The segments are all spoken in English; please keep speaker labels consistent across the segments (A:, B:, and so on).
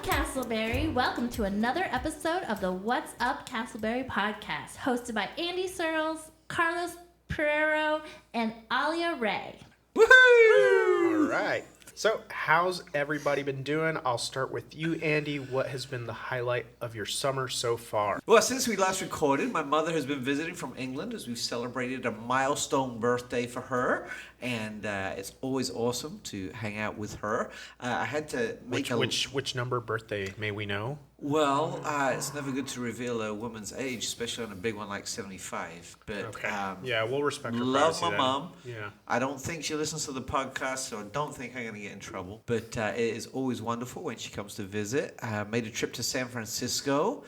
A: Casselberry. Welcome to another episode of the What's Up Casselberry podcast, hosted by Andy Searles, Carlos Pereiro, and Alia Ray.
B: Woohoo! All right. So, how's everybody been doing? I'll start with you, Andy. What has been the highlight of your summer so far?
C: Well, since we last recorded, my mother has been visiting from England as we've celebrated a milestone birthday for her, and it's always awesome to hang out with her. I had to make
B: which number birthday may we know?
C: Well, it's never good to reveal a woman's age, especially on a big one like 75. But
B: okay. Yeah, we'll respect her
C: love
B: privacy
C: my
B: then.
C: mom.
B: Yeah.
C: I don't think she listens to the podcast, so I don't think I'm going to get in trouble. But it is always wonderful when she comes to visit. Made a trip to San Francisco,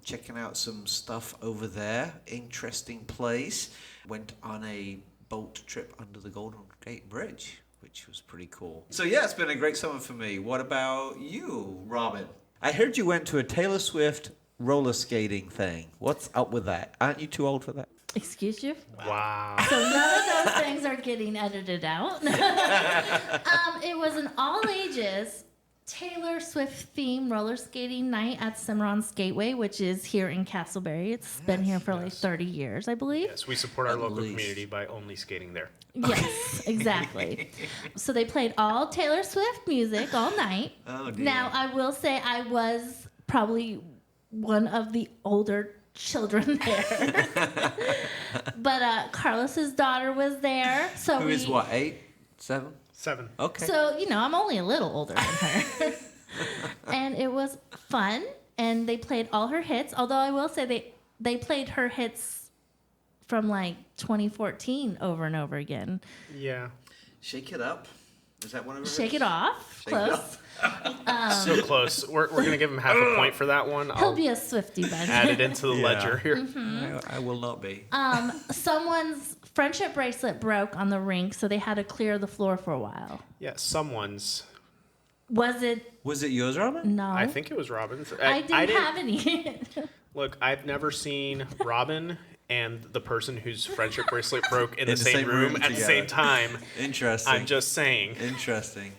C: checking out some stuff over there. Interesting place. Went on a boat trip under the Golden Gate Bridge, which was pretty cool. So yeah, it's been a great summer for me. What about you, Robin? I heard you went to a Taylor Swift roller skating thing. What's up with that? Aren't you too old for that?
A: Excuse you?
B: Wow.
A: So none of those things are getting edited out. It was an all-ages Taylor Swift theme roller skating night at Cimarron Skateway, which is here in Casselberry. It's been here for like 30 years, I believe.
B: Yes, we support our local community by only skating there.
A: Yes, exactly. So they played all Taylor Swift music all night.
C: Oh, dear.
A: Now, I will say I was probably one of the older children there. But Carlos's daughter was there. So
C: Who is what, 8? 7?
B: 7.
C: Okay.
A: So, I'm only a little older than her. And it was fun. And they played all her hits. Although I will say they played her hits from like 2014 over and over again.
B: Yeah.
C: Shake It Up. Is that one of her
A: Shake
C: hits?
A: It Off.
C: Shake
A: Close.
C: It Up.
B: So close. We're going to give him half a point for that one.
A: He'll
B: I'll
A: be a Swiftie then.
B: add it into the ledger here.
A: Mm-hmm.
C: I will not be.
A: Someone's friendship bracelet broke on the rink, so they had to clear the floor for a while.
B: Yeah, someone's.
A: Was it?
C: Was it yours, Robin?
A: No.
B: I think it was Robin's.
A: I didn't have any.
B: Look, I've never seen Robin and the person whose friendship bracelet broke in the same room at the same time.
C: Interesting.
B: I'm just saying.
C: Interesting.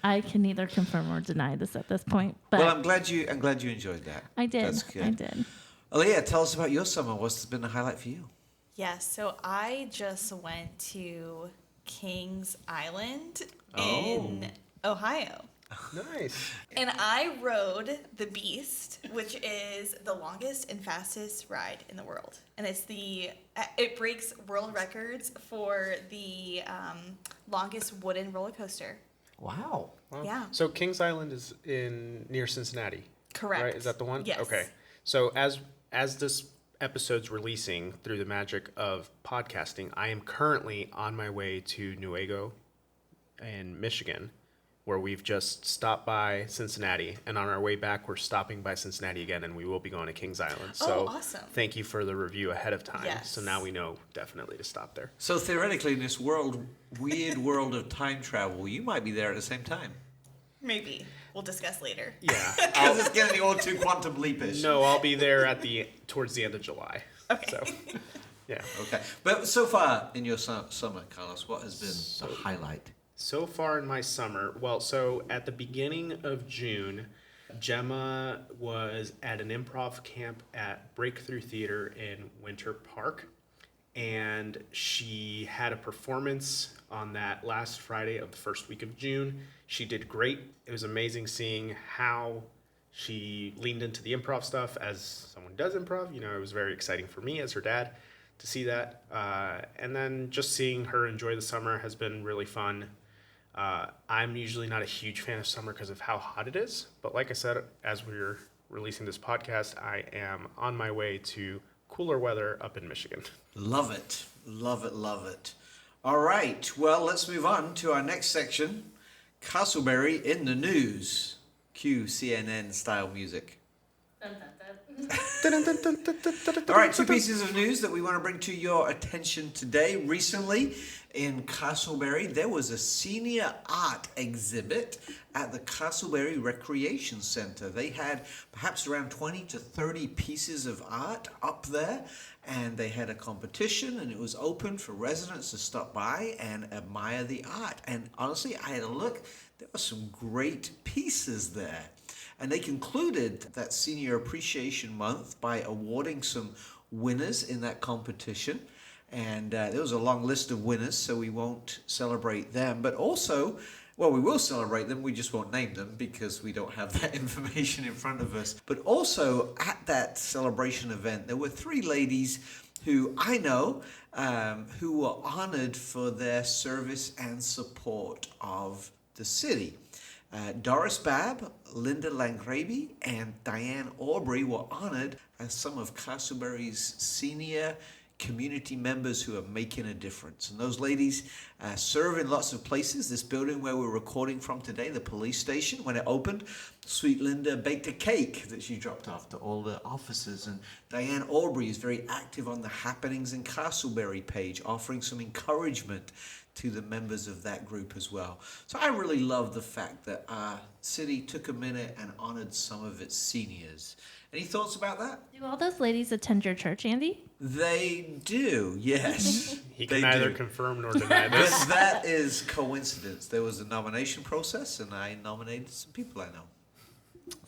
A: I can neither confirm or deny this at this point. But
C: Well, I'm glad you enjoyed that.
A: I did.
C: That's good.
A: I did.
C: Aaliyah, tell us about your summer. What's been the highlight for you?
D: Yeah, so I just went to Kings Island
C: Oh.
D: in Ohio.
B: Nice.
D: And I rode the Beast, which is the longest and fastest ride in the world. And it breaks world records for the longest wooden roller coaster.
C: Wow.
D: Yeah.
B: So Kings Island is near Cincinnati.
D: Correct.
B: Right? Is that the one?
D: Yes.
B: Okay. So as this episode's releasing through the magic of podcasting, I am currently on my way to Newaygo in Michigan, where we've just stopped by Cincinnati, and on our way back, we're stopping by Cincinnati again, and we will be going to Kings Island. So
D: awesome.
B: Thank you for the review ahead of time.
D: Yes.
B: So now we know definitely to stop there.
C: So theoretically, in this weird world of time travel, you might be there at the same time.
D: Maybe. We'll discuss later.
B: Yeah.
C: Because it's getting all too quantum leapish.
B: No, I'll be there towards the end of July.
D: Okay.
B: So, yeah.
C: Okay. But so far in your summer, Carlos, what has been the highlight?
B: So far in my summer, so at the beginning of June, Gemma was at an improv camp at Breakthrough Theater in Winter Park, and she had a performance on that last Friday of the first week of June. She did great. It was amazing seeing how she leaned into the improv stuff as someone who does improv. It was very exciting for me as her dad to see that. And then just seeing her enjoy the summer has been really fun. I'm usually not a huge fan of summer because of how hot it is. But like I said, as we're releasing this podcast, I am on my way to cooler weather up in Michigan.
C: Love it. Love it, love it. All right. Well, let's move on to our next section. Casselberry in the news. Cue CNN style music.
A: Dun, dun, dun.
C: All right, two pieces of news that we want to bring to your attention today. Recently, in Casselberry, there was a senior art exhibit at the Casselberry Recreation Centre. They had perhaps around 20 to 30 pieces of art up there, and they had a competition, and it was open for residents to stop by and admire the art. And honestly, I had a look. There were some great pieces there. And they concluded that Senior Appreciation Month by awarding some winners in that competition. And there was a long list of winners, so we won't celebrate them. But also, well, we will celebrate them, we just won't name them because we don't have that information in front of us. But also, at that celebration event, there were three ladies who I know who were honored for their service and support of the city. Doris Babb, Linda Langraby, and Diane Aubrey were honored as some of Casselberry's senior community members who are making a difference. And those ladies serve in lots of places. This building where we're recording from today, the police station, when it opened, sweet Linda baked a cake that she dropped off to all the officers. And Diane Aubrey is very active on the Happenings in Casselberry page, offering some encouragement to the members of that group as well. So I really love the fact that our city took a minute and honored some of its seniors. Any thoughts about that?
A: Do all those ladies attend your church, Andy?
C: They do, yes.
B: He can
C: They
B: neither
C: do.
B: confirm nor deny
C: But
B: this.
C: that is coincidence. There was a nomination process, and I nominated some people I know.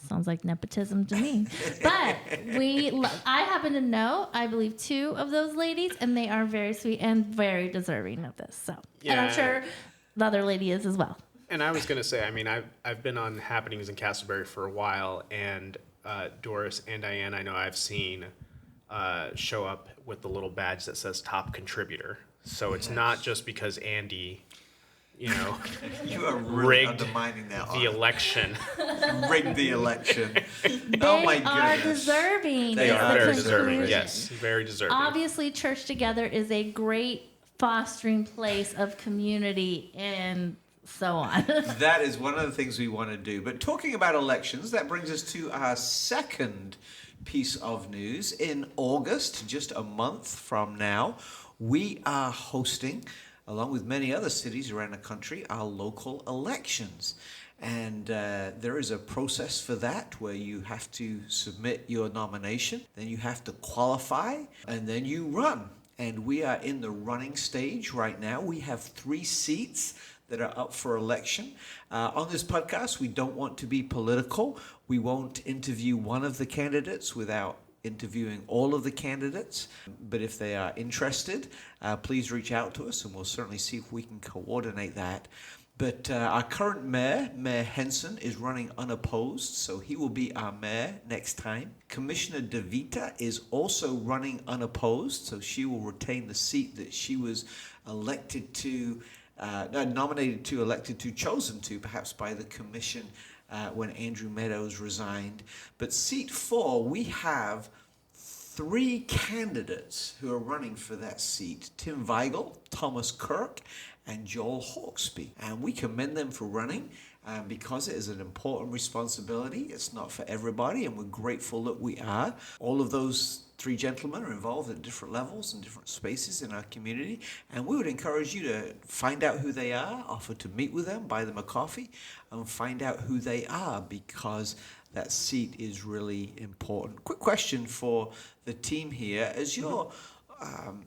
A: Sounds like nepotism to me. But I happen to know, I believe, two of those ladies, and they are very sweet and very deserving of this. So, and I'm
B: Yeah.
A: sure the other lady is as well.
B: And I was going to say, I mean, I've been on Happenings in Casselberry for a while, and Doris and Diane, I know I've seen show up with the little badge that says top contributor. So it's not just because Andy, you know,
C: You are really
B: rigged
C: undermining that.
B: the election.
C: Rigged the election.
A: They
C: Oh my
A: are
C: goodness.
A: deserving.
C: They
A: is
C: are
A: the
B: very deserving.
A: conclusion.
B: Yes, very deserving.
A: Obviously, church together is a great fostering place of community and so on.
C: That is one of the things we want to do. But talking about elections, that brings us to our second piece of news. In August, just a month from now, we are hosting, along with many other cities around the country, our local elections. And there is a process for that where you have to submit your nomination, then you have to qualify, and then you run. And we are in the running stage right now. We have 3 seats that are up for election. On this podcast, we don't want to be political. We won't interview one of the candidates without interviewing all of the candidates. But if they are interested, please reach out to us and we'll certainly see if we can coordinate that. But our current mayor, Mayor Henson, is running unopposed, so he will be our mayor next time. Commissioner DeVita is also running unopposed, so she will retain the seat that she was elected to, nominated to, elected to, chosen to, perhaps by the commission when Andrew Meadows resigned. But seat 4, we have 3 candidates who are running for that seat: Tim Weigel, Thomas Kirk, and Joel Hawksby. And we commend them for running because it is an important responsibility. It's not for everybody, and we're grateful that we are. All of those 3 gentlemen are involved at different levels and different spaces in our community, and we would encourage you to find out who they are, offer to meet with them, buy them a coffee, and find out who they are, because that seat is really important. Quick question for the team here. As you're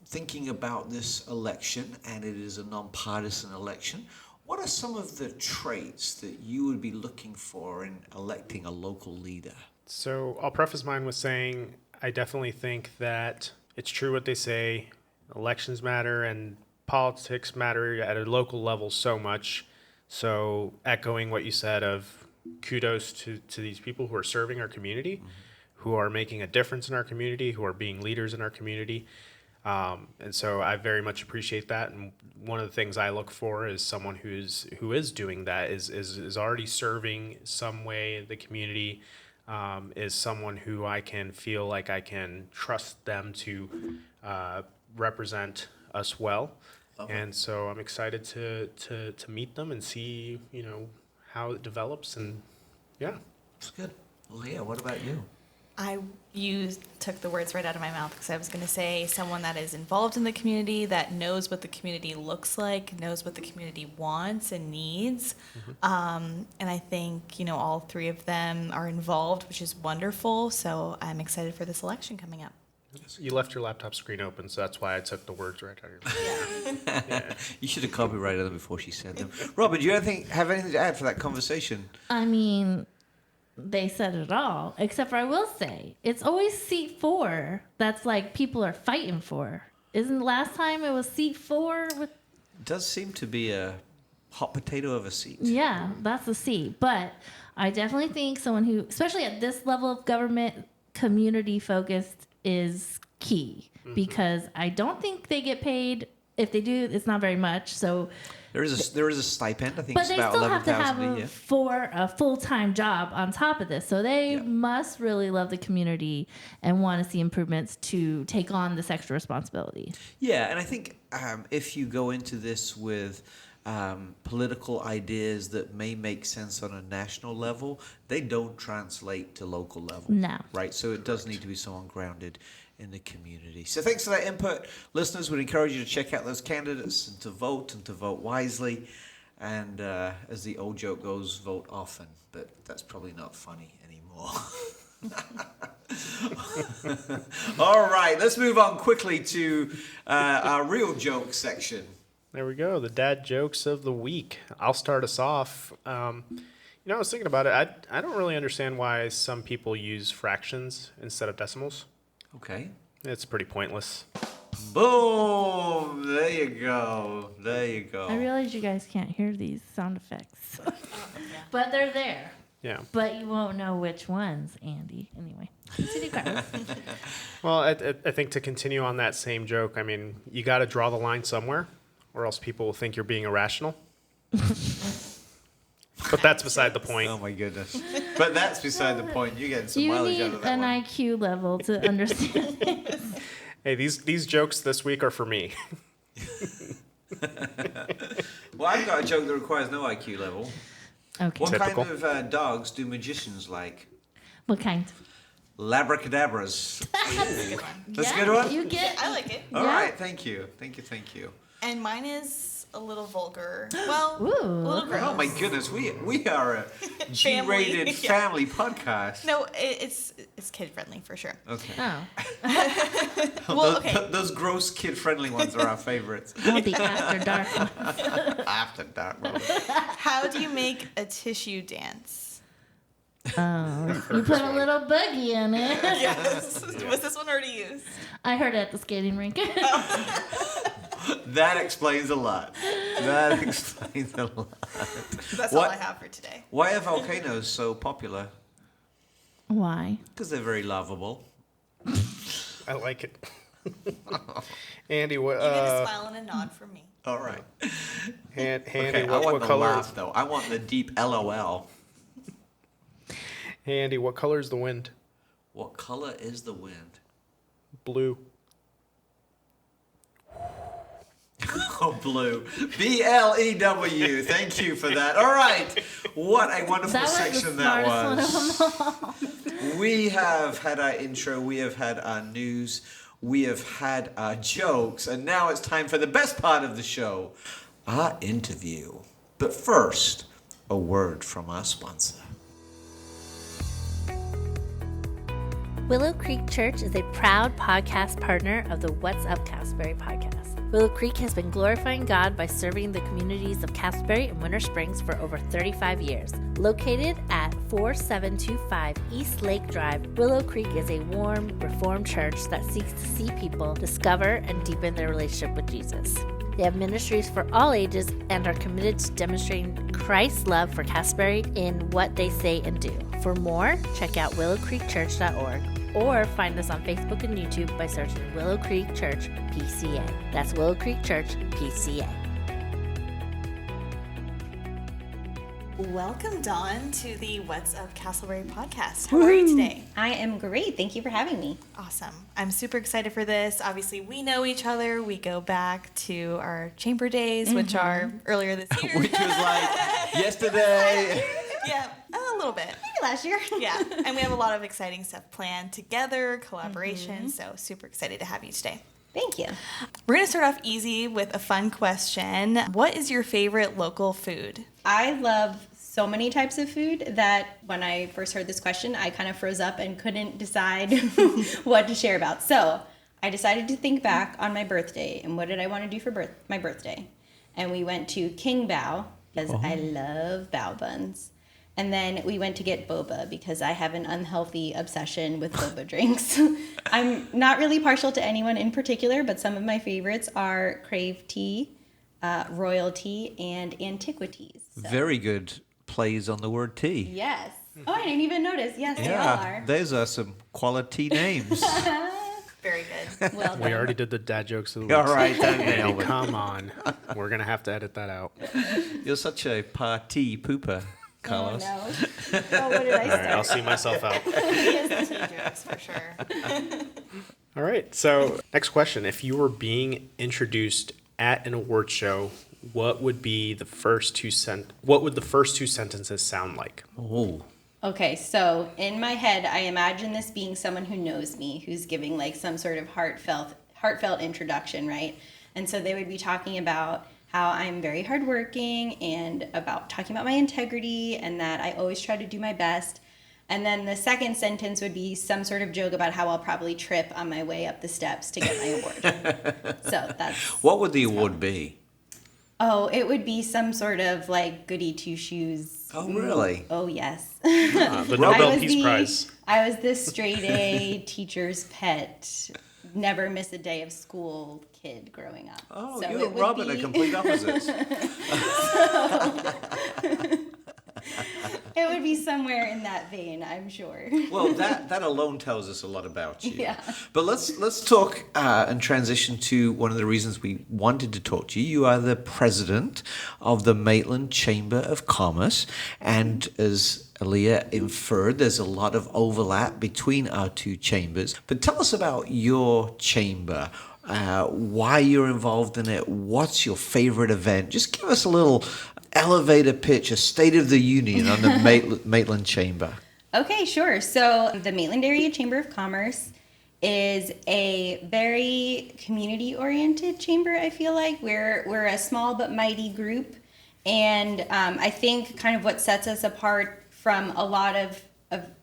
C: thinking about this election, and it is a nonpartisan election, what are some of the traits that you would be looking for in electing a local leader?
B: So I'll preface mine with saying I definitely think that it's true what they say. Elections matter and politics matter at a local level so much. So echoing what you said of kudos to these people who are serving our community, who are making a difference in our community, who are being leaders in our community. And so I very much appreciate that. And one of the things I look for is someone who is doing that, is already serving some way the community, is someone who I can feel like I can trust them to represent us well. And so I'm excited to meet them and see, how it develops. And yeah.
C: That's good. Leah, what about you?
D: You took the words right out of my mouth because I was going to say someone that is involved in the community, that knows what the community looks like, knows what the community wants and needs. And I think, all three of them are involved, which is wonderful. So I'm excited for this election coming up.
B: You left your laptop screen open, so that's why I took the words right out of your mouth. Yeah.
C: You should have copyrighted them before she said them. Robin, do you have anything to add for that conversation?
A: I mean, they said it all, except for I will say, it's always seat 4 that's like people are fighting for. Isn't the last time it was seat 4 with...
C: It does seem to be a hot potato of a seat.
A: Yeah, that's a seat. But I definitely think someone who, especially at this level of government, community focused is key. Because I don't think they get paid. If they do, it's not very much. So
C: there is a stipend. I think
A: but
C: it's
A: they
C: about
A: still have to have
C: $11,000 a year.
A: a full-time job on top of this. So they must really love the community and want to see improvements to take on this extra responsibility.
C: Yeah, and I think if you go into this with political ideas that may make sense on a national level, they don't translate to local level.
A: No.
C: Right? So it does need to be someone grounded in the community. So thanks for that input. Listeners, would encourage you to check out those candidates and to vote wisely. And as the old joke goes, vote often. But that's probably not funny anymore. All right, let's move on quickly to our real joke section.
B: There we go, the dad jokes of the week. I'll start us off. I was thinking about it. I don't really understand why some people use fractions instead of decimals.
C: Okay.
B: It's pretty pointless.
C: Boom! There you go.
A: I realize you guys can't hear these sound effects. But they're there.
B: Yeah.
A: But you won't know which ones, Andy. Anyway, continue, Carlos.
B: Well, I think to continue on that same joke, I mean, you got to draw the line somewhere, or else people will think you're being irrational. But that's beside the point.
C: Oh my goodness. But that's beside the point. You're getting some
A: You
C: mileage
A: need
C: out of that
A: an
C: one.
A: IQ level to understand this.
B: Hey, these jokes this week are for me.
C: Well, I've got a joke that requires no IQ level.
A: Okay.
C: What
B: Typical.
C: kind of dogs do magicians like?
A: What kind?
C: Labracadabras.
D: That's a good one.
C: That's a good one?
A: You get.
D: I like it.
C: All
A: Yeah.
C: right, thank you.
D: And mine is a little vulgar. Well,
A: Ooh.
D: a little gross.
C: Oh my goodness, we are a G-rated
D: Family, yeah.
C: family podcast.
D: No, it's kid friendly for sure.
C: Okay.
A: Oh,
D: Well, okay.
C: Those gross kid-friendly ones are our favorites.
A: I want the after dark one.
C: After dark. Robin.
D: How do you make a tissue dance?
A: Oh, you put a little boogie in it.
D: Yes. Was this one already used?
A: I heard it at the skating rink.
C: That explains a lot.
D: That's all
C: What?
D: I have for today.
C: Why are volcanoes so popular?
A: Why?
C: Because they're very lovable.
B: I like it. Andy, what?
D: You get a smile and a nod from me.
C: All right.
B: Handy,
C: Okay, I
B: what
C: want the
B: color?
C: laugh, though. I want the deep LOL.
B: Handy, what color is the wind?
C: What color is the wind?
B: Blue.
C: Oh, blue. BLEW. Thank you for that. All right. What a wonderful
A: That was the
C: section that
A: smartest
C: was.
A: one of them all.
C: We have had our intro. We have had our news. We have had our jokes. And now it's time for the best part of the show, our interview. But first, a word from our sponsor.
A: Willow Creek Church is a proud podcast partner of the What's Up Casselberry podcast. Willow Creek has been glorifying God by serving the communities of Casselberry and Winter Springs for over 35 years. Located at 4725 East Lake Drive, Willow Creek is a warm, reformed church that seeks to see people discover and deepen their relationship with Jesus. They have ministries for all ages and are committed to demonstrating Christ's love for Casselberry in what they say and do. For more, check out willowcreekchurch.org or find us on Facebook and YouTube by searching Willow Creek Church PCA. That's Willow Creek Church PCA.
D: Welcome, Dawn, to the What's Up Casselberry podcast. How are you today?
E: I am great. Thank you for having me.
D: Awesome. I'm super excited for this. Obviously, we know each other. We go back to our chamber days, which are earlier this year.
C: Which was like yesterday.
D: Yeah, a little bit.
E: last year.
D: Yeah, and we have a lot of exciting stuff planned together, collaboration, so super excited to have you today.
E: Thank you.
D: We're going to start off easy with a fun question. What is your favorite local food?
E: I love so many types of food that when I first heard this question, I kind of froze up and couldn't decide what to share about. So I decided to think back on my birthday and what did I want to do for my birthday. And we went to King Bao because I love bao buns. And then we went to get boba because I have an unhealthy obsession with boba drinks. I'm not really partial to anyone in particular, but some of my favorites are Crave Tea, Royalty, and Antiquities. So.
C: Very good plays on the word tea.
E: Yes. Oh, I didn't even notice. Yes, they all are.
C: Those are some quality names.
D: Very good.
E: Well done.
B: We already did the dad jokes of the week.
C: All right,
B: Hey, come on. We're going to have to edit that out.
C: You're such a party pooper, Carlos.
E: Oh, no. Oh, what did I
B: All right,
E: start?
B: I'll see myself out.
D: He has the tea jokes for sure.
B: All right. So, next question. If you were being introduced at an award show, what would the first two sentences sound like?
C: Oh.
E: Okay, so in my head, I imagine this being someone who knows me, who's giving like some sort of heartfelt introduction, right? And so they would be talking about how I'm very hardworking and talking about my integrity and that I always try to do my best. And then the second sentence would be some sort of joke about how I'll probably trip on my way up the steps to get my award. So that's...
C: What would the award be?
E: Oh, it would be some sort of like goody two shoes.
C: Oh, really?
E: Oh, yes.
B: The Nobel Peace Prize.
E: I was the straight A teacher's pet, never miss a day of school kid growing up.
C: Oh,
E: So
C: you
E: it
C: and
E: would
C: Robin are
E: be-
C: complete opposites.
E: It would be somewhere in that vein, I'm sure.
C: Well, that alone tells us a lot about you.
E: Yeah.
C: But let's talk and transition to one of the reasons we wanted to talk to you. You are the president of the Maitland Chamber of Commerce, and as Aaliyah inferred, there's a lot of overlap between our two chambers. But tell us about your chamber. Why you're involved in it? What's your favorite event? Just give us a little elevator pitch, a state of the union on the Maitland Chamber.
E: Okay, sure. So the Maitland Area Chamber of Commerce is a very community-oriented chamber, I feel like. We're a small but mighty group. And I think kind of what sets us apart from a lot of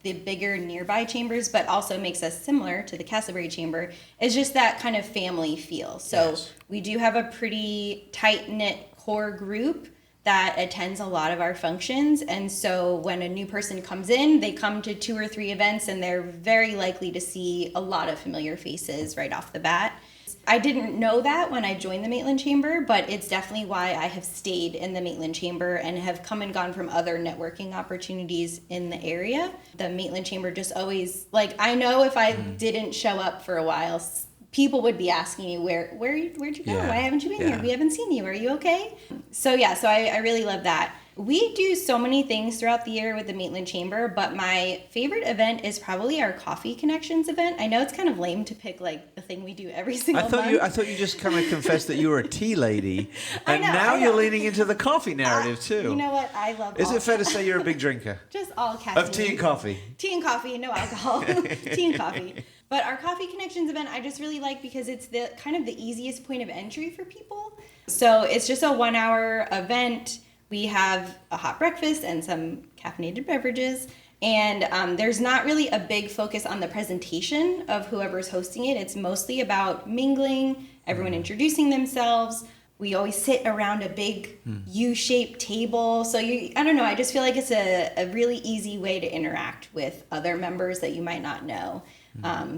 E: the bigger nearby chambers, but also makes us similar to the Casselberry Chamber, is just that kind of family feel. So we do have a pretty tight-knit core group that attends a lot of our functions. And so when a new person comes in, they come to 2 or 3 events and they're very likely to see a lot of familiar faces right off the bat. I didn't know that when I joined the Maitland Chamber, but it's definitely why I have stayed in the Maitland Chamber and have come and gone from other networking opportunities in the area. The Maitland Chamber just always, like, I know if I didn't show up for a while, people would be asking me, where'd you go? Why haven't you been here? We haven't seen you. Are you okay? So I really love that. We do so many things throughout the year with the Maitland Chamber, but my favorite event is probably our Coffee Connections event. I know it's kind of lame to pick like the thing we do every single month.
C: I thought you just kind of confessed that you were a tea lady, and
E: I
C: now
E: know.
C: you're leaning into the coffee narrative too.
E: You know what? I love
C: Is
E: all
C: it fair to say you're a big drinker
E: just all caffeine.
C: of tea and coffee?
E: Tea and coffee, no alcohol. Tea and coffee. But our Coffee Connections event, I just really like because it's the kind of the easiest point of entry for people. So it's just a 1-hour event. We have a hot breakfast and some caffeinated beverages. And there's not really a big focus on the presentation of whoever's hosting it. It's mostly about mingling, everyone introducing themselves. We always sit around a big U-shaped table. So I don't know, I just feel like it's a really easy way to interact with other members that you might not know.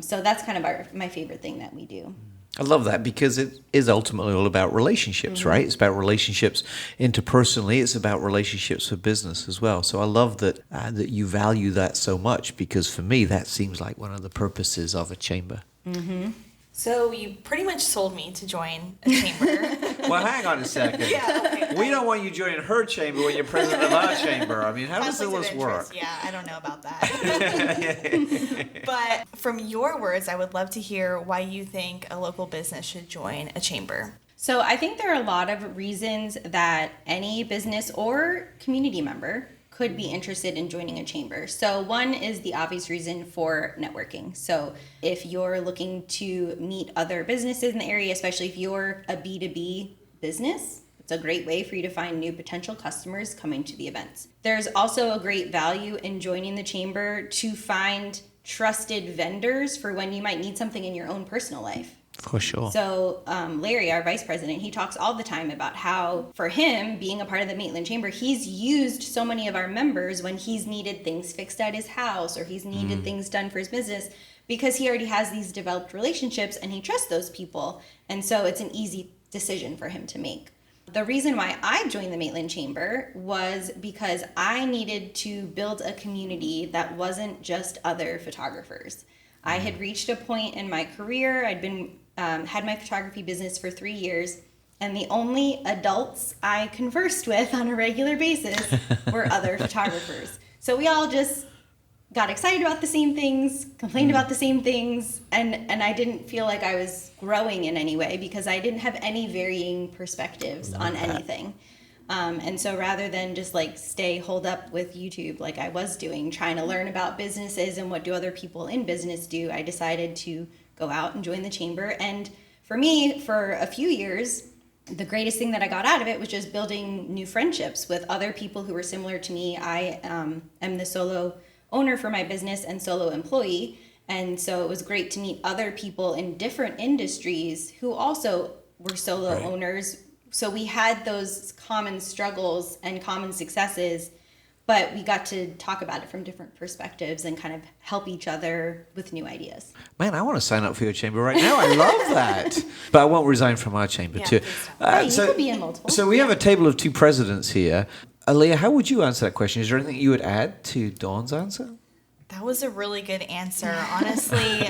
E: So that's kind of my favorite thing that we do.
C: I love that because it is ultimately all about relationships, right? It's about relationships interpersonally. It's about relationships for business as well. So I love that that you value that so much because for me, that seems like one of the purposes of a chamber.
E: Mm-hmm.
D: So you pretty much sold me to join a chamber.
C: Well, hang on a second.
D: Okay.
C: We don't want you joining her chamber when you're president of our chamber. I mean, how does
D: Conflict of
C: this work?
D: interest. Yeah, I don't know about that. But from your words, I would love to hear why you think a local business should join a chamber.
E: So I think there are a lot of reasons that any business or community member could be interested in joining a chamber. So one is the obvious reason for networking. So if you're looking to meet other businesses in the area, especially if you're a B2B business, it's a great way for you to find new potential customers coming to the events. There's also a great value in joining the chamber to find trusted vendors for when you might need something in your own personal life.
C: For sure.
E: So Larry, our vice president, he talks all the time about how, for him, being a part of the Maitland Chamber, he's used so many of our members when he's needed things fixed at his house or he's needed things done for his business, because he already has these developed relationships and he trusts those people. And so it's an easy decision for him to make. The reason why I joined the Maitland Chamber was because I needed to build a community that wasn't just other photographers. I had reached a point in my career, I'd been had my photography business for 3 years, and the only adults I conversed with on a regular basis were other photographers. So we all just got excited about the same things, complained about the same things, and I didn't feel like I was growing in any way because I didn't have any varying perspectives on anything. And so rather than just like stay holed up with YouTube like I was doing, trying to learn about businesses and what do other people in business do, I decided to go out and join the chamber. And for me, for a few years, the greatest thing that I got out of it was just building new friendships with other people who were similar to me. I am the solo owner for my business and solo employee. And so it was great to meet other people in different industries who also were solo owners. So we had those common struggles and common successes, but we got to talk about it from different perspectives and kind of help each other with new ideas.
C: Man, I want to sign up for your chamber right now. I love that. But I won't resign from our chamber too.
E: Hey, you could be in multiple.
C: So we have a table of two presidents here. Aaliyah, how would you answer that question? Is there anything you would add to Dawn's answer?
D: That was a really good answer, honestly.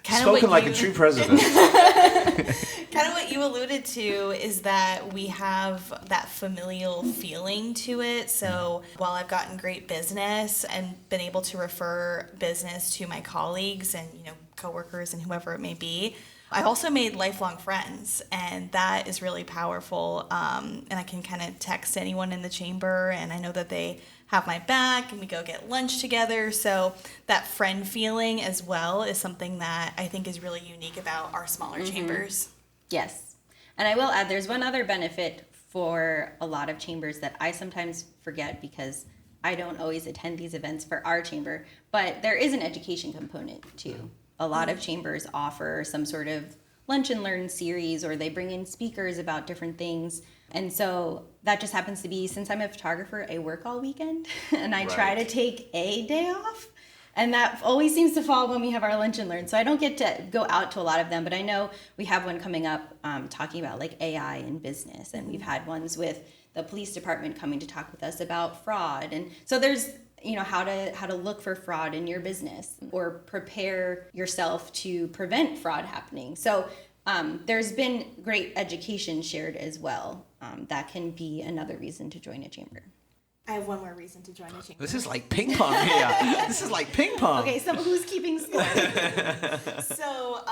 C: Spoken like a true president.
D: Kind of what you alluded to is that we have that familial feeling to it. So while I've gotten great business and been able to refer business to my colleagues and coworkers and whoever it may be, I've also made lifelong friends, and that is really powerful. And I can kind of text anyone in the chamber, and I know that they have my back, and we go get lunch together. So that friend feeling as well is something that I think is really unique about our smaller chambers.
E: Yes. And I will add, there's one other benefit for a lot of chambers that I sometimes forget because I don't always attend these events for our chamber, but there is an education component too. A lot of chambers offer some sort of lunch and learn series, or they bring in speakers about different things. And so that just happens to be, since I'm a photographer, I work all weekend and I try to take a day off. And that always seems to fall when we have our lunch and learn. So I don't get to go out to a lot of them, but I know we have one coming up talking about like AI in business. And we've had ones with the police department coming to talk with us about fraud. And so there's, how to look for fraud in your business or prepare yourself to prevent fraud happening. So there's been great education shared as well. That can be another reason to join a chamber.
D: I have one more reason to join a chamber.
C: This is like ping pong here. This is like ping pong.
E: Okay, so who's keeping score?
D: So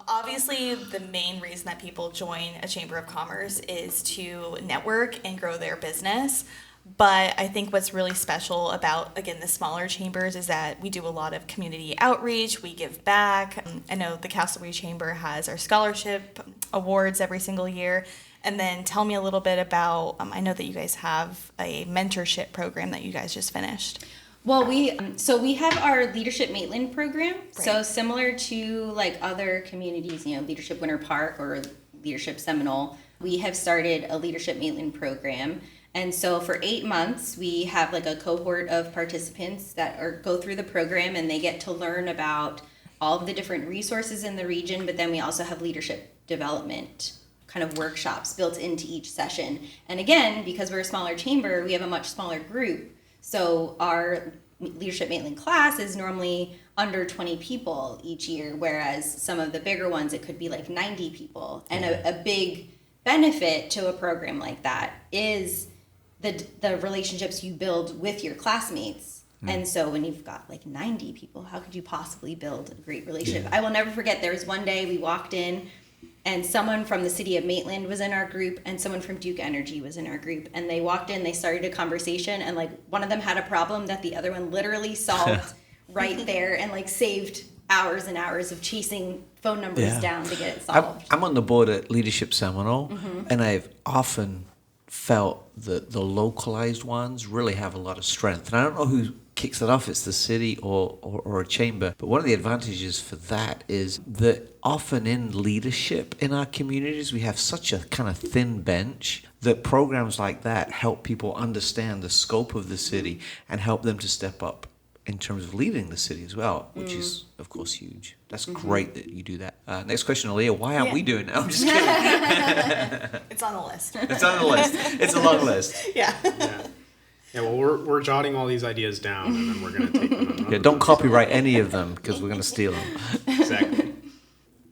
D: obviously the main reason that people join a chamber of commerce is to network and grow their business. But I think what's really special about, again, the smaller chambers is that we do a lot of community outreach. We give back. I know the Casselberry Chamber has our scholarship awards every single year. And then tell me a little bit about, I know that you guys have a mentorship program that you guys just finished.
E: Well, we have our Leadership Maitland program. Right. So similar to like other communities, Leadership Winter Park or Leadership Seminole, we have started a Leadership Maitland program. And so for 8 months, we have like a cohort of participants that go through the program, and they get to learn about all of the different resources in the region. But then we also have leadership development kind of workshops built into each session. And again, because we're a smaller chamber, we have a much smaller group. So our Leadership Maitland class is normally under 20 people each year, whereas some of the bigger ones, it could be like 90 people. And a big benefit to a program like that is the relationships you build with your classmates. And so when you've got like 90 people, how could you possibly build a great relationship? I will never forget, there was one day we walked in and someone from the city of Maitland was in our group, and someone from Duke Energy was in our group. And they walked in, they started a conversation, and like one of them had a problem that the other one literally solved right there, and like saved hours and hours of chasing phone numbers down to get it solved.
C: I'm on the board at Leadership Seminole, and I've often felt that the localized ones really have a lot of strength. And I don't know who kicks it off, it's the city or a chamber. But one of the advantages for that is that often in leadership in our communities, we have such a kind of thin bench that programs like that help people understand the scope of the city and help them to step up in terms of leading the city as well, which is, of course, huge. That's great that you do that. Next question, Aaliyah. Why aren't we doing that? I'm just kidding.
D: It's on the list.
C: It's on the list. It's a long list.
D: Yeah.
B: Yeah, well, we're jotting all these ideas down, and then we're going to take them.
C: Yeah, don't copyright any of them because we're going to steal them.
B: Exactly.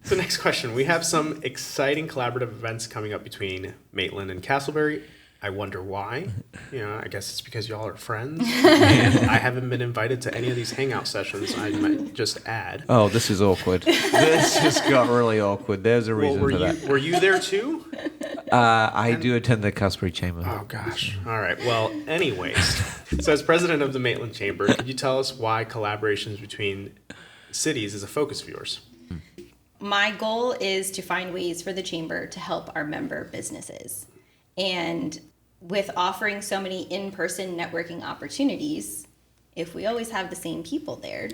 B: So next question. We have some exciting collaborative events coming up between Maitland and Casselberry. I wonder why. You know, I guess it's because y'all are friends. I haven't been invited to any of these hangout sessions, I might just add.
C: Oh, this is awkward. This just got really awkward. There's a reason for that.
B: Were you there too?
C: I do attend the Casselberry Chamber.
B: Oh, gosh. All right. Well, anyways, so as president of the Maitland Chamber, could you tell us why collaborations between cities is a focus of yours?
E: My goal is to find ways for the chamber to help our member businesses. And with offering so many in-person networking opportunities, if we always have the same people there,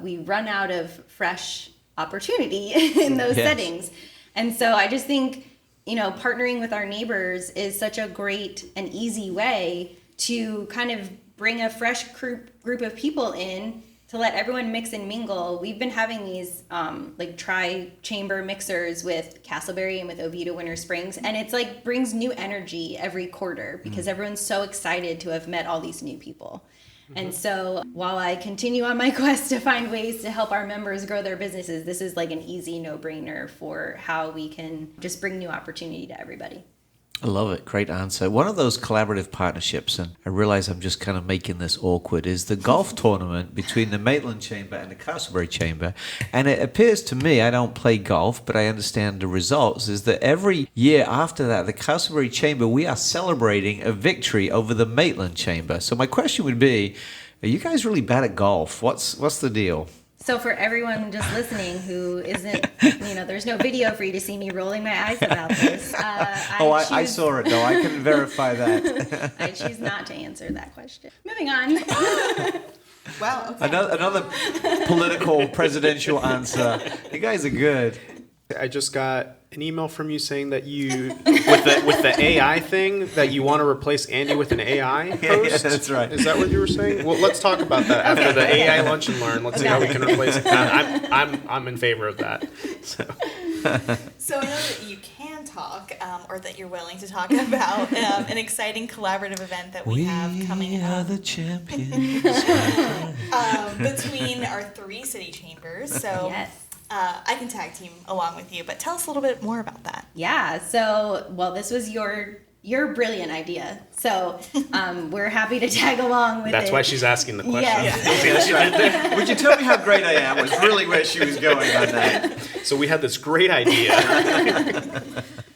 E: we run out of fresh opportunity in those settings. And so I just think, you know, partnering with our neighbors is such a great and easy way to kind of bring a fresh group of people in to let everyone mix and mingle. We've been having these like tri-chamber mixers with Casselberry and with Oviedo Winter Springs, and it's like brings new energy every quarter because everyone's so excited to have met all these new people. And so while I continue on my quest to find ways to help our members grow their businesses, this is like an easy no-brainer for how we can just bring new opportunity to everybody.
C: I love it. Great answer. One of those collaborative partnerships, and I realize I'm just kind of making this awkward, is the golf tournament between the Maitland Chamber and the Casselberry Chamber. And it appears to me, I don't play golf, but I understand the results, is that every year after that, the Casselberry Chamber, we are celebrating a victory over the Maitland Chamber. So my question would be, are you guys really bad at golf? What's the deal?
E: So for everyone just listening who isn't, you know, there's no video for you to see me rolling my eyes about this.
C: I saw it, though. I can verify that.
E: I choose not to answer that question. Moving on.
D: Wow. Okay.
C: Another political presidential answer. You guys are good.
B: I just got an email from you saying that you, with the AI thing, that you want to replace Andy with an AI host.
C: Yeah, that's right.
B: Is that what you were saying? Well, let's talk about that after the AI lunch and learn. Let's see how we can replace it. I'm in favor of that. So
D: So I know that you can talk, or that you're willing to talk about an exciting collaborative event that we have coming up
C: the champions.
D: between our 3 city chambers. So
E: Yes.
D: I can tag team along with you, but tell us a little bit more about that.
E: Yeah. So, well, this was your brilliant idea. So we're happy to tag along with
B: that's
E: it.
B: why she's asking the question.
E: Yes.
C: Would you tell me how great I am? Was really where she was going on that.
B: So we had this great idea.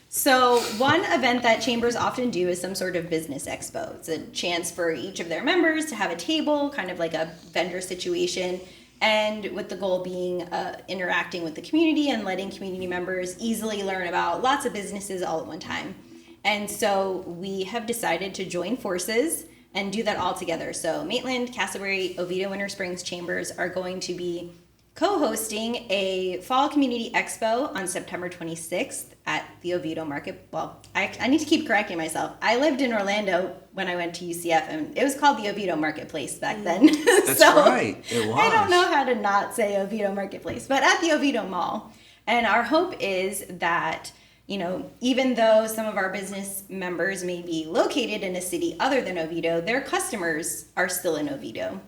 E: So one event that chambers often do is some sort of business expo. It's a chance for each of their members to have a table, kind of like a vendor situation, and with the goal being interacting with the community and letting community members easily learn about lots of businesses all at one time. And so we have decided to join forces and do that all together. So Maitland, Casselberry, Oviedo Winter Springs chambers are going to be co-hosting a fall community expo on September 26th at the Oviedo Market. Well, I need to keep correcting myself. I lived in Orlando when I went to UCF, and it was called the Oviedo Marketplace back then.
C: That's right. It was.
E: I don't know how to not say Oviedo Marketplace, but at the Oviedo Mall. And our hope is that, you know, even though some of our business members may be located in a city other than Oviedo, their customers are still in Oviedo.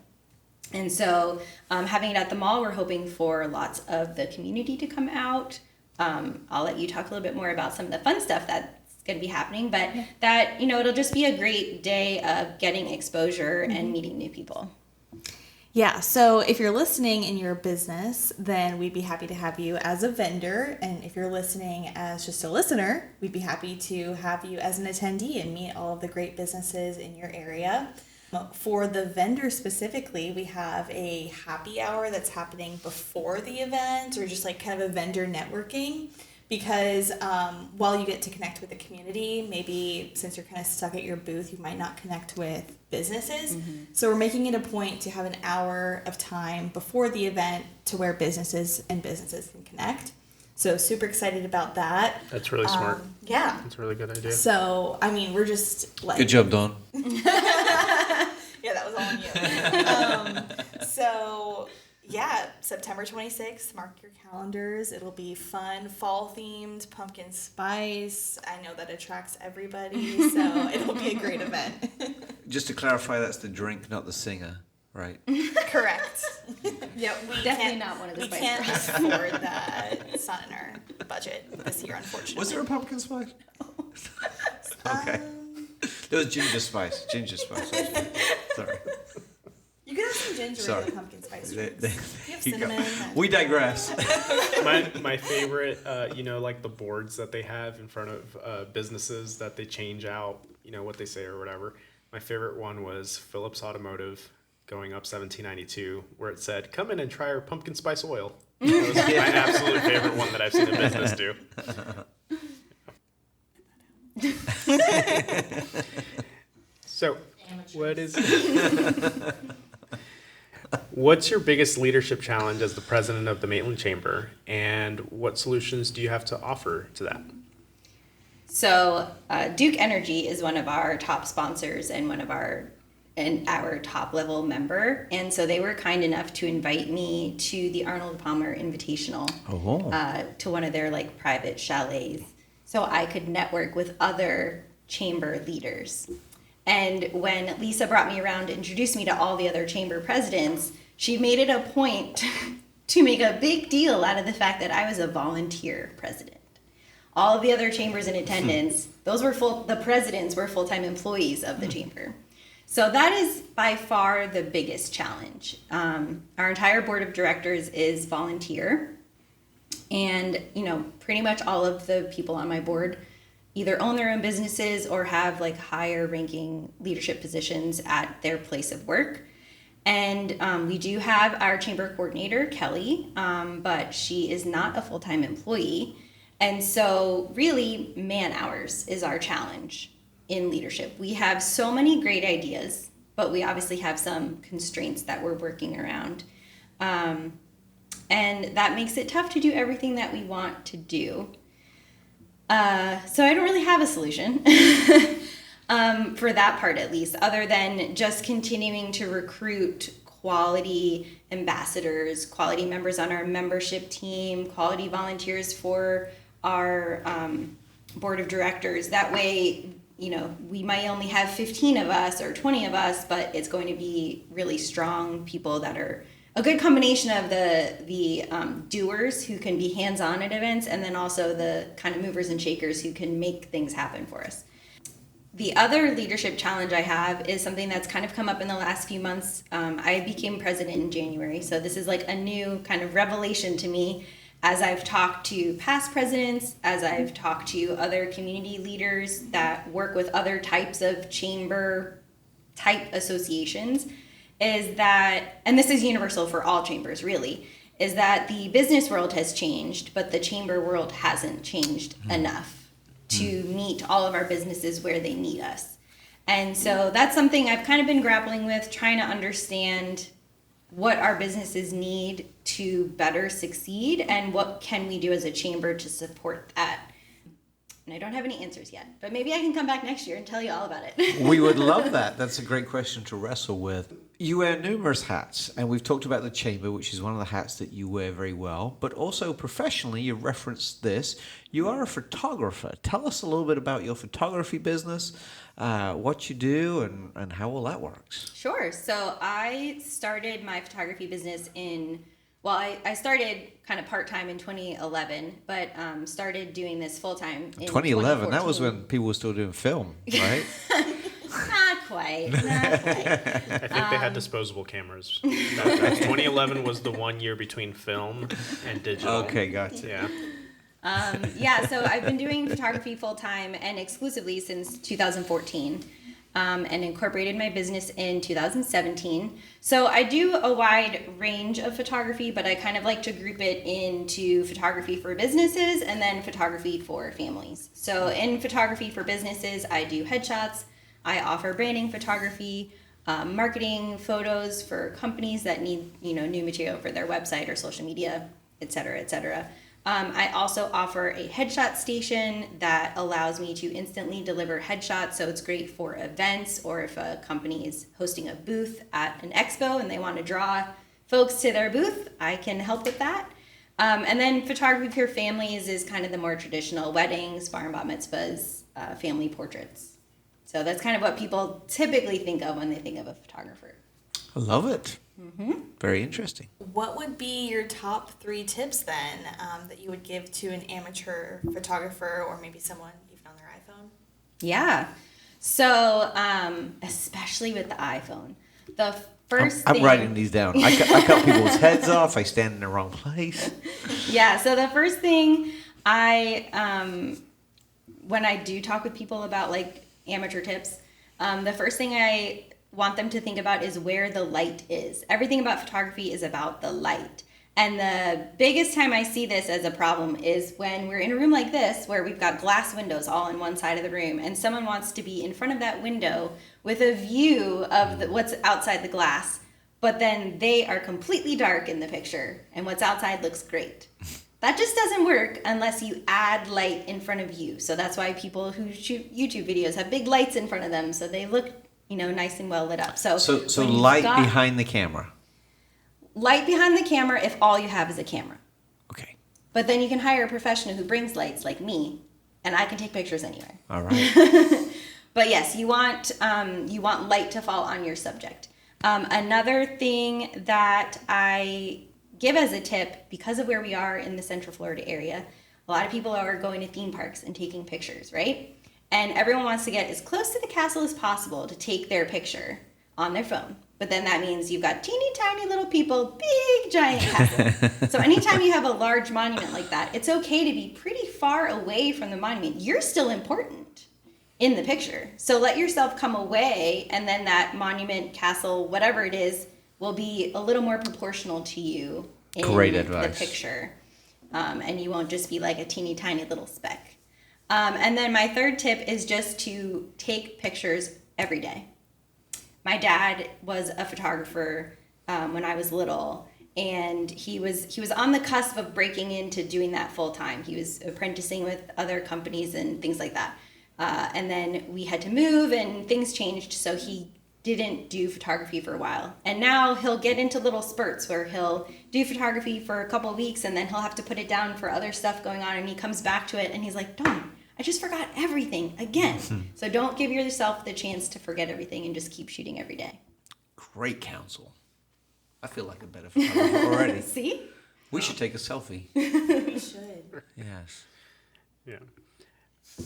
E: And so having it at the mall, we're hoping for lots of the community to come out. I'll let you talk a little bit more about some of the fun stuff that's going to be happening, but that, you know, it'll just be a great day of getting exposure and meeting new people.
D: Yeah, so if you're listening in your business, then we'd be happy to have you as a vendor. And if you're listening as just a listener, we'd be happy to have you as an attendee and meet all of the great businesses in your area. For the vendor specifically, we have a happy hour that's happening before the event, or just like kind of a vendor networking. Because while you get to connect with the community, maybe since you're kind of stuck at your booth, you might not connect with businesses. So we're making it a point to have an hour of time before the event to where businesses can connect. So super excited about that.
B: That's really smart.
D: Yeah.
B: That's a really good idea.
D: So, I mean, we're just like...
C: Good job, Dawn.
D: Yeah, that was all on you. September 26th, mark your calendars. It'll be fun, fall-themed, pumpkin spice. I know that attracts everybody, so it'll be a great event.
C: Just to clarify, that's the drink, not the singer, right?
D: Correct. Yeah, we
E: Definitely
D: can't,
E: not one of the
D: we
E: spice
D: can't
E: girls.
D: afford that. It's not in our budget this year, unfortunately.
C: Was there a pumpkin spice? Okay. There was ginger spice. Ginger spice. Sorry.
D: You could have some ginger
C: Sorry.
D: in the pumpkin spice
C: There-
D: drinks.
C: there
D: You have
C: you go.
D: cinnamon.
C: We digress.
B: My favorite, like the boards that they have in front of businesses that they change out, what they say or whatever. My favorite one was Phillips Automotive going up 1792, where it said, "Come in and try our pumpkin spice oil." That was my absolute favorite one that I've seen a business do. So, what's your biggest leadership challenge as the president of the Maitland Chamber, and what solutions do you have to offer to that?
E: So Duke Energy is one of our top sponsors and our top level member, and so they were kind enough to invite me to the Arnold Palmer Invitational, to one of their like private chalets, so I could network with other chamber leaders. And when Lisa brought me around to introduce me to all the other chamber presidents, she made it a point to make a big deal out of the fact that I was a volunteer president. All of the other chambers in attendance, the presidents were full-time employees of the chamber. So that is by far the biggest challenge. Our entire board of directors is volunteer. And, pretty much all of the people on my board either own their own businesses or have like higher ranking leadership positions at their place of work. And we do have our chamber coordinator, Kelly, but she is not a full-time employee. And so really man hours is our challenge in leadership. We have so many great ideas, but we obviously have some constraints that we're working around. And that makes it tough to do everything that we want to do. So I don't really have a solution for that part, at least, other than just continuing to recruit quality ambassadors, quality members on our membership team, quality volunteers for our board of directors. That way, we might only have 15 of us or 20 of us, but it's going to be really strong people that are a good combination of the doers who can be hands-on at events, and then also the kind of movers and shakers who can make things happen for us. The other leadership challenge I have is something that's kind of come up in the last few months. I became president in January, so this is like a new kind of revelation to me as I've talked to past presidents, as I've talked to other community leaders that work with other types of chamber type associations, is that, and this is universal for all chambers really, is that the business world has changed, but the chamber world hasn't changed enough to meet all of our businesses where they need us. And so that's something I've kind of been grappling with, trying to understand what our businesses need to better succeed and what can we do as a chamber to support that. And I don't have any answers yet, but maybe I can come back next year and tell you all about it.
C: We would love that. That's a great question to wrestle with. You wear numerous hats, and we've talked about the chamber, which is one of the hats that you wear very well, but also professionally, you referenced this. You are a photographer. Tell us a little bit about your photography business, what you do, and how all that works.
E: Sure. So I started my photography business I started kind of part-time in 2011, but started doing this full-time in
C: 2011, that was
E: 2014.
C: when people were still doing film, right?
E: Not quite. quite. Not quite.
B: I think they had disposable cameras. 2011 was the 1 year between film and digital.
C: Okay, gotcha.
B: Yeah.
E: So I've been doing photography full time and exclusively since 2014, and incorporated my business in 2017. So I do a wide range of photography, but I kind of like to group it into photography for businesses and then photography for families. So in photography for businesses, I do headshots. I offer branding photography, marketing photos for companies that need, new material for their website or social media, et cetera, et cetera. I also offer a headshot station that allows me to instantly deliver headshots. So it's great for events, or if a company is hosting a booth at an expo and they want to draw folks to their booth, I can help with that. And then photography for families is kind of the more traditional weddings, bar and bat mitzvahs, family portraits. So that's kind of what people typically think of when they think of a photographer.
C: I love it. Mm-hmm. Very interesting.
D: What would be your top 3 tips then that you would give to an amateur photographer or maybe someone even on their iPhone?
E: Yeah. So, especially with the iPhone, the first
C: I'm
E: thing...
C: writing these down. I cut people's heads off. I stand in the wrong place.
E: Yeah. So the first thing when I do talk with people about like amateur tips, the first thing I want them to think about is where the light is. Everything about photography is about the light. And the biggest time I see this as a problem is when we're in a room like this where we've got glass windows all in one side of the room and someone wants to be in front of that window with a view of what's outside the glass, but then they are completely dark in the picture and what's outside looks great. That just doesn't work unless you add light in front of you. So that's why people who shoot YouTube videos have big lights in front of them so they look nice and well lit up. So
C: light behind the camera.
E: Light behind the camera if all you have is a camera.
C: Okay.
E: But then you can hire a professional who brings lights like me, and I can take pictures anywhere.
C: All right.
E: But yes, you want light to fall on your subject. Another thing that I give as a tip, because of where we are in the Central Florida area, a lot of people are going to theme parks and taking pictures, right? And everyone wants to get as close to the castle as possible to take their picture on their phone. But then that means you've got teeny tiny little people, big giant castle. So anytime you have a large monument like that, it's okay to be pretty far away from the monument. You're still important in the picture. So let yourself come away, and then that monument, castle, whatever it is, will be a little more proportional to you in
C: Great advice.
E: the picture. And you won't just be like a teeny tiny little speck. And then my third tip is just to take pictures every day. My dad was a photographer when I was little, and he was on the cusp of breaking into doing that full time. He was apprenticing with other companies and things like that. And then we had to move and things changed, so he didn't do photography for a while. And now he'll get into little spurts where he'll do photography for a couple of weeks and then he'll have to put it down for other stuff going on, and he comes back to it and he's like, Dawn, I just forgot everything again. So don't give yourself the chance to forget everything and just keep shooting every day.
C: Great counsel. I feel like a better photographer already.
E: See?
C: We should take a selfie.
D: We should.
C: Yes.
B: Yeah.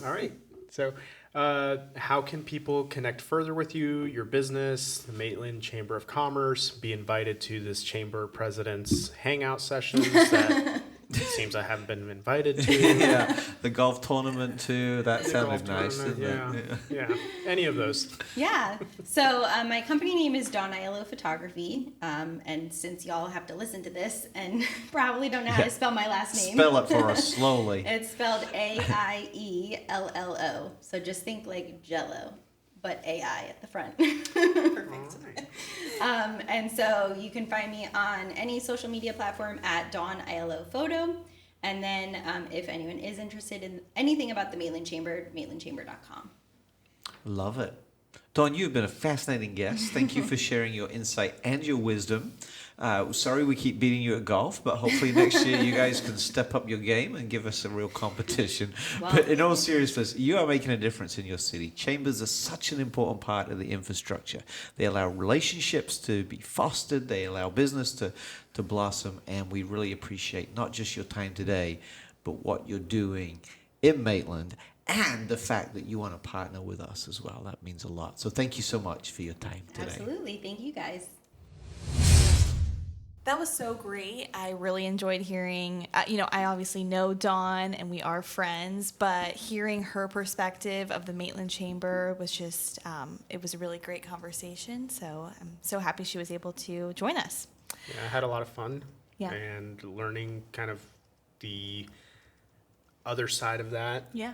B: All right. So, how can people connect further with you, your business, the Maitland Chamber of Commerce, be invited to this chamber president's hangout sessions that it seems I haven't been invited to?
C: Yeah. The golf tournament too. That
B: The
C: sounded
B: golf
C: nice, didn't
B: tournament,
C: it?
B: yeah. Any of those.
E: Yeah. So my company name is Dawn Aiello Photography. And since y'all have to listen to this and probably don't know how to spell my last name.
C: Spell it for us slowly.
E: It's spelled Aiello. So just think like Jello, but AI at the front.
D: Perfect.
E: And so you can find me on any social media platform at Dawn Aiello Photo. And then if anyone is interested in anything about the Maitland Chamber, maitlandchamber.com.
C: Love it. Dawn, you've been a fascinating guest. Thank you for sharing your insight and your wisdom. Sorry we keep beating you at golf, but hopefully next year you guys can step up your game and give us a real competition.
E: Well,
C: but in all seriousness, you are making a difference in your city. Chambers are such an important part of the infrastructure. They allow relationships to be fostered. They allow business to blossom. And we really appreciate not just your time today, but what you're doing in Maitland and the fact that you want to partner with us as well. That means a lot. So thank you so much for your time today.
E: Absolutely. Thank you guys.
D: That was so great. I really enjoyed hearing, I obviously know Dawn and we are friends, but hearing her perspective of the Maitland Chamber was just, it was a really great conversation. So I'm so happy she was able to join us.
B: Yeah, I had a lot of fun.
D: Yeah.
B: And learning kind of the other side of that.
D: Yeah.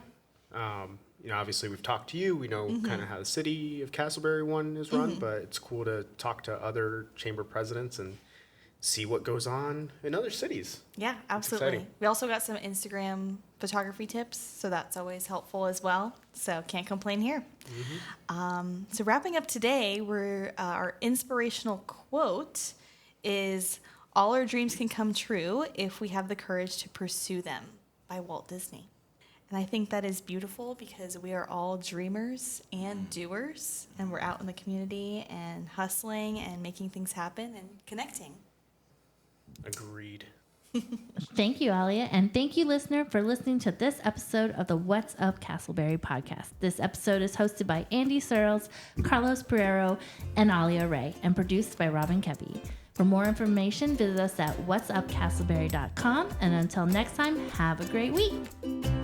B: Obviously we've talked to you. We know kind of how the city of Casselberry one is run, but it's cool to talk to other chamber presidents and see what goes on in other cities.
D: Yeah, absolutely.
B: exciting.
D: We also got some Instagram photography tips, so that's always helpful as well. So can't complain here. So wrapping up today, our inspirational quote is, "All our dreams can come true if we have the courage to pursue them," by Walt Disney. And I think that is beautiful because we are all dreamers and doers, and we're out in the community and hustling and making things happen and connecting.
B: Agreed.
A: Thank you, Alia, and thank you, listener, for listening to this episode of the What's Up Casselberry podcast. This episode is hosted by Andy Searles, Carlos Pereiro, and Alia Ray, and produced by Robin Kepi. For more information, visit us at whatsupcasselberry.com, and until next time, have a great week.